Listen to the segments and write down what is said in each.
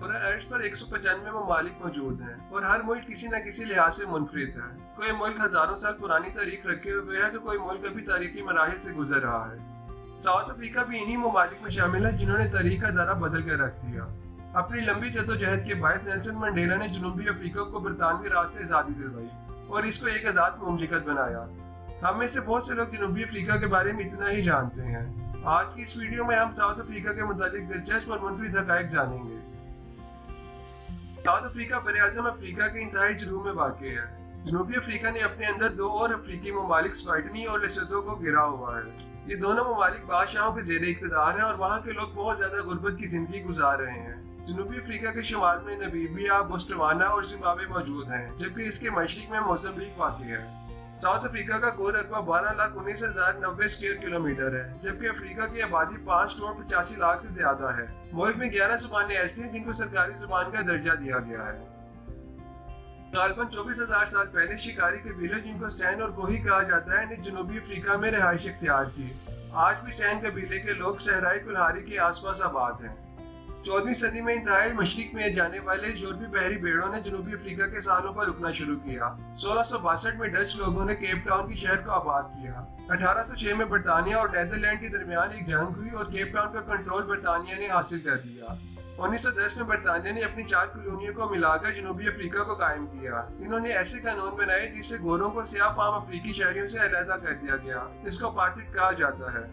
पूरे अर्ज पर 195 ममालिक मौजूद हैं और हर मुल्क किसी न किसी लिहाज से मुनफरिद है। कोई मुल्क हजारों साल पुरानी तारीख रखे हुए है तो कोई मुल्क अभी तारीखी मराहिल से गुजर रहा है। साउथ अफ्रीका भी इन्हीं ममालिक में शामिल है जिन्होंने तारीख का दायरा बदल कर रख दिया। अपनी लंबी जद्दोजहद के बाद नेल्सन मंडेला ने जनूबी अफ्रीका को बरतानवी राज से आज़ादी दिलवाई और इसको एक आज़ाद मुमलिकत बनाया। हम में से बहुत से लोग जनूबी अफ्रीका के बारे में इतना ही जानते हैं। आज की इस वीडियो में हम साउथ अफ्रीका के मुतालिक दिलचस्प और मुनफरिद हक़ाइक़ जानेंगे। साउथ अफ्रीका बरआज़म अफ्रीका के इंतहाई जनूब में वाक़ है। जनूबी अफ्रीका ने अपने अंदर दो और अफ्रीकी ममालिक स्वाइटनी और लेसोथो को घिरा हुआ है। ये दोनों ममालिक बादशाहों के ज़ेरे इक़्तिदार हैं और वहाँ के लोग बहुत ज़्यादा गुर्बत की ज़िंदगी गुजार रहे हैं। जनूबी अफ्रीका के शुमाल में नमीबिया, बोत्सवाना और जिम्बाब्वे मौजूद हैं, जबकि इसके मशरिक में मोज़म्बिक वाक़ है। साउथ अफ्रीका का कुल रकबा 12,19,090 स्क्वायर किलोमीटर है, जबकि अफ्रीका की आबादी 5,85,00,000 से ज्यादा है। मुल्क में 11 ज़ुबानें ऐसी हैं जिनको सरकारी ज़ुबान का दर्जा दिया गया है। तकरीबन 24,000 साल पहले शिकारी कबीले जिनको सैन और गोही कहा जाता है ने जनूबी अफ्रीका में रिहाइश इख्तियार की। आज भी सैन कबीले के लोग सहराई कुल्हारी के आसपास आबाद हैं। 14वीं सदी में इंतहाई मशरिक में जाने वाले यूरोपी बहरी भेड़ों ने जनूबी अफ्रीका के सालों पर रुकना शुरू किया। 1662 में डच लोगों ने केप टाउन की शहर को आबाद किया। 1806 में बरतानिया और नीदरलैंड के दरमियान एक जंग हुई और केप टाउन का कंट्रोल बरतानिया ने हासिल कर लिया। 1910 में बरतानिया ने अपनी 4 कॉलोनियों को मिलाकर जनूबी अफ्रीका को कायम किया। इन्होंने ऐसे कानून बनाए जिससे गोरों को स्याह फाम अफ्रीकी शहरियों से अलहदा कर दिया गया, जिसको अपार्टheid कहा जाता है।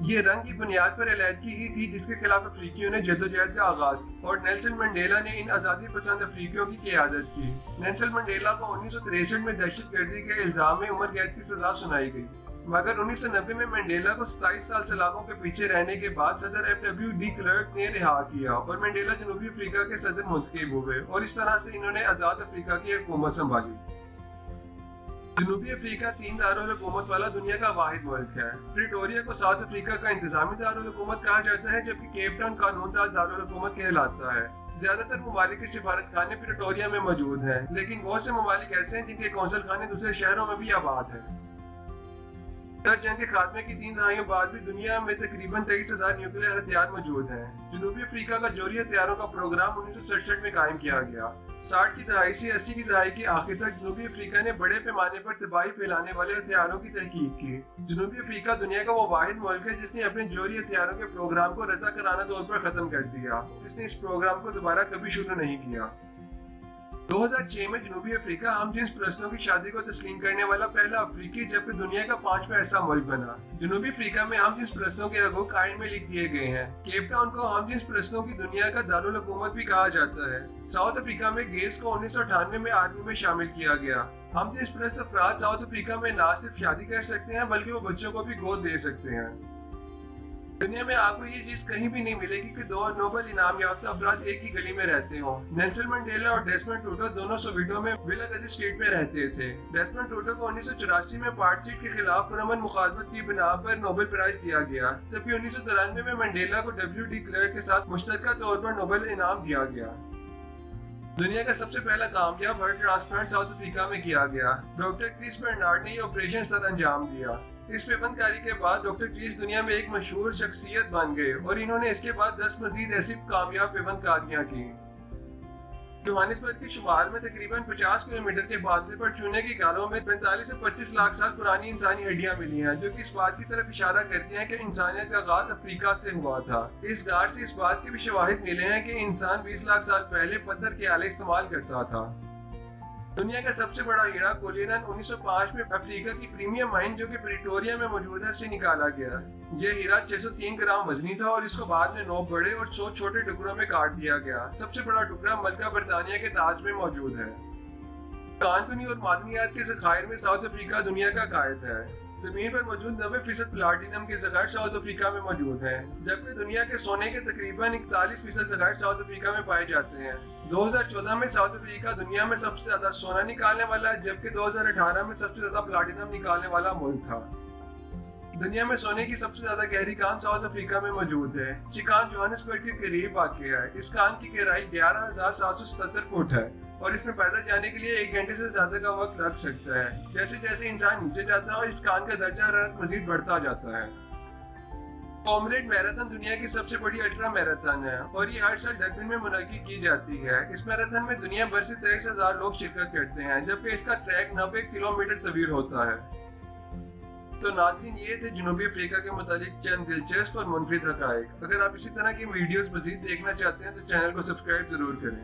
ये रंग की बुनियाद पर अलहदगी ही थी जिसके खिलाफ अफ्रीकियों ने जद्दोजहद का आगाज और नेल्सन मंडेला ने इन आज़ादी पसंद अफ्रीकियों की क़यादत की। नेल्सन मंडेला को 1963 में दहशतगर्दी के इल्जाम में उम्र कैद की सजा सुनाई गई, मगर 1990 में मंडेला को 27 साल सलाखों के पीछे रहने के बाद सदर FW डी क्लर्क ने रिहा किया और मंडेला जनूबी अफ्रीका के सदर मुंतखब हुए और इस तरह से इन्होंने आज़ाद अफ्रीका की हुकूमत संभाली। जनूबी अफ्रीका 3 दारुल हुकूमत वाला दुनिया का वाहिद मुल्क है। प्रिटोरिया को साउथ अफ्रीका का इंतजामी दारुल हुकूमत कहा जाता है, जबकि केप टाउन कानून साज दारुल हुकूमत कहलाता है। ज्यादातर ममालिक के सिफारत खाने प्रिटोरिया में मौजूद हैं, लेकिन बहुत से ममालिक ऐसे हैं जिनके कौंसल खाने दूसरे शहरों में भी आबाद हैं। जंग के खात्मे की 3 दहाइयों बाद भी दुनिया में तकरीबन 23,000 न्यूक्लियर हथियार मौजूद हैं। जनूबी अफ्रीका का जोहरी हथियारों का प्रोग्राम 1967 में कायम किया गया। 60 की दहाई से 80 की दहाई के आखिर तक जनूबी अफ्रीका ने बड़े पैमाने पर तबाही फैलाने वाले हथियारों की तहकीक की। जनूबी अफ्रीका दुनिया का वो वाहिद मुल्क है जिसने अपने जोहरी हथियारों के प्रोग्राम को रज़ाकाराना तौर पर खत्म कर दिया। इसने इस प्रोग्राम को दोबारा कभी शुरू नहीं किया। 2006 में जनूबी अफ्रीका हम जिन्स परस्तों की शादी को तस्लीम करने वाला पहला अफ्रीकी जबकि दुनिया का 5वां ऐसा मुल्क बना। जनूबी अफ्रीका में हम जिन्स परस्तों के हकूक आइन में लिख दिए गए हैं। केप टाउन को हम जिन्स परस्तों की दुनिया का दारुल हुकूमत भी कहा जाता है। साउथ अफ्रीका में गेल्स को 1998 में आर्मी में शामिल किया गया। हम जिन्स परस्त अफराद साउथ अफ्रीका में ना सिर्फ शादी कर सकते हैं बल्कि वो बच्चों को भी गोद दे सकते हैं। दुनिया में आपको ये चीज कहीं भी नहीं मिलेगी कि 2 नोबल इनाम याफ्ता अफराद एक ही गली में रहते हों। नेल्सन मंडेला और डेस्मंड टूटू दोनों सोविटो में विला गदी स्ट्रीट में रहते थे। डेस्मंड टूटू को 1984 में अपार्टheid के खिलाफ पुरअमन मुखालफत की बिना पर नोबेल प्राइज दिया गया, जबकि 1993 में मंडेला को W डी क्लर्क के साथ मुश्तरका तौर पर नोबेल इनाम दिया गया। दुनिया का सबसे पहला कामयाब हार्ट ट्रांसप्लांट साउथ अफ्रीका में किया गया। डॉक्टर क्रिस बर्नार्ड ने ये ऑपरेशन सर अंजाम दिया। इस पेबंदकारी के बाद डॉक्टर क्रिस दुनिया में एक मशहूर शख्सियत बन गए और इन्होंने इसके बाद 10 मजीद ऐसी कामयाब पेबंदकारियां की। जोहानिसबर्ग के शुमाल में तकरीबन 50 किलोमीटर के फासले पर चूने की गारों में 45 से 25 लाख साल पुरानी इंसानी हड्डियां मिली हैं, जो कि इस बात की तरफ इशारा करती हैं कि इंसानियत का आगाज अफ्रीका से हुआ था। इस गार से इस बात के भी शवाहिद मिले हैं कि इंसान 20 लाख साल पहले पत्थर के आले इस्तेमाल करता था। दुनिया का सबसे बड़ा हीरा कोलिनन 1905 में अफ्रीका की प्रीमियम माइन जो कि प्रिटोरिया में मौजूद है से निकाला गया। यह हीरा 603 ग्राम वजनी था और इसको बाद में 9 बड़े और 100 छोटे टुकड़ों में काट दिया गया। सबसे बड़ा टुकड़ा मलका बरतानिया के ताज में मौजूद है। कानूनी और मादनियात के ज़खायर में साउथ अफ्रीका दुनिया का कायद है। जमीन पर मौजूद 90% प्लाटिनम के ज़खायर साउथ अफ्रीका में मौजूद हैं, जबकि दुनिया के सोने के तकरीबन 41% ज़खायर साउथ अफ्रीका में पाए जाते हैं। 2014 में साउथ अफ्रीका दुनिया में सबसे ज्यादा सोना निकालने वाला, जबकि 2018 में सबसे ज्यादा प्लाटिनम निकालने वाला मुल्क था। दुनिया में सोने की सबसे ज्यादा गहरी कान साउथ अफ्रीका में मौजूद है। ये कान जोहानिसबर्ग के करीब वाक़ है। इस कान की गहराई 11,777 फुट है और इसमें पैदल जाने के लिए 1 घंटे से ज्यादा का वक्त लग सकता है। जैसे जैसे इंसान नीचे जाता है इस कान का दर्जा हरारत मजीद बढ़ता जाता है। कॉमरेड मैराथन दुनिया की सबसे बड़ी अल्ट्रा मैराथन है और ये हर साल डरबन में मुनक्किद की जाती है। इस मैराथन में दुनिया भर से 23,000 लोग शिरकत करते हैं, जबकि इसका ट्रैक 90 किलोमीटर तवील होता है। तो नाज़रीन, ये थे जनूबी अफ्रीका के मुतालिक चंद दिलचस्प और मुनफरिद हक़ाइक़। अगर आप इसी तरह की वीडियोस मज़ीद देखना चाहते हैं तो चैनल को सब्सक्राइब जरूर करें।